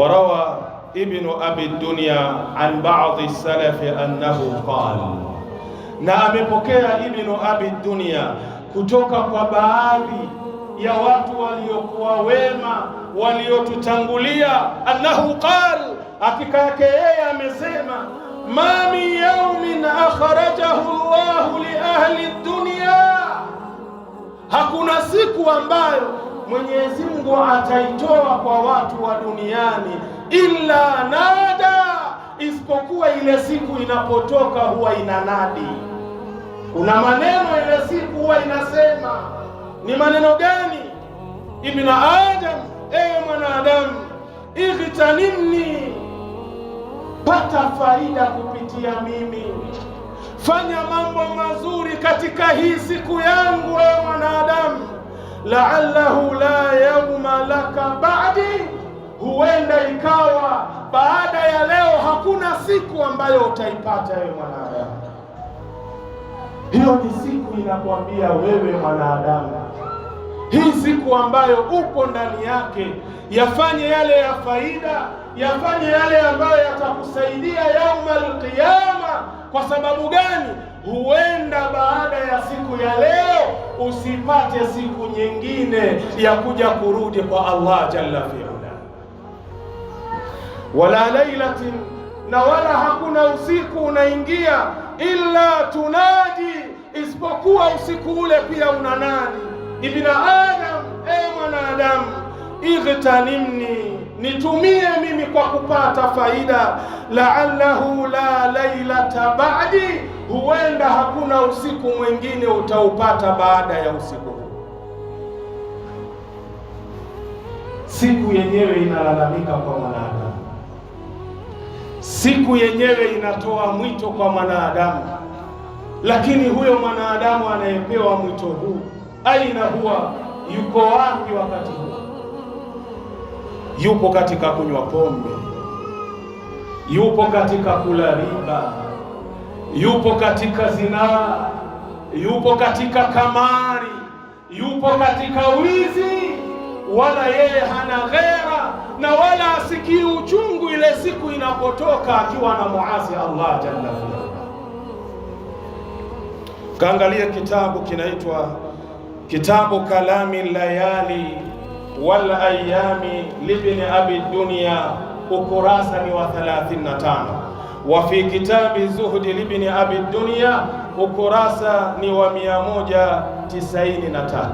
وروى ابن أبي الدنيا عن بعض السلف أنه قال، na amepokea Ibn Abi Dunya kutoka kwa baadhi ya watu waliokuwa wema waliotutangulia, annahu qal, hakika yake yeye amesema, ma min yawmin akhrajahu Allahu li ahli dunya, hakuna siku ambayo Mwenyezi Mungu ataitoa kwa watu wa duniani, illa nada, isipokuwa ile siku inapotoka huwa inanadi. Kuna maneno ile siku huwa inasema. Ni maneno gani? Ibn Adam, ewe mwanadamu, ightanimni, pata faida kupitia mimi, fanya mambo mazuri katika hii siku yangu ewe mwanadamu, la'allahu la yawma laka ba'di, huenda ikawa baada ya leo hakuna siku ambayo utaipata wewe mwanadamu. Hiyo ni siku inakwambia wewe mwanadamu, hii siku ambayo upo ndani yake, yafanye yale ya faida, yafanye yale ambayo yatakusaidia yaumal qiyama. Kwa sababu gani? Huenda baada ya siku ya leo usipate siku nyingine ya kuja kurudi kwa Allah jalla fi'ala. Wala lailatin, na wala hakuna usiku unaingia illa tunadi, isipokuwa usiku ule pia unanadi. Ibn Adam, mwanadamu, ightanimni, nitumie mimi kwa kupata faida, la'allahu la lailata ba'di, huenda hakuna usiku mwingine utaupata baada ya usiku huu. Siku yenyewe inalalamika kwa mwanadamu, siku yenyewe inatoa mwito kwa mwanadamu, lakini huyo mwanadamu anayepewa mwito huu, aina huwa, yuko wapi wakati huu? Yupo katika kunywa pombe, yupo katika kula riba, yupo katika zinaa, yupo katika kamari, yupo katika wizi, wala yeye hana ghera na wala asikii uchungu ile siku inapotoka akiwa na muasi Allah jalla fi'ala. Kaangalia kitabu kinaitwa Kitabu Kalami Layali wal Ayami libni Abi Dunya, ukurasa ni wa 35. Wa fi kitabi Zuhdi libni Abi Dunya, ukurasa ni wa 193.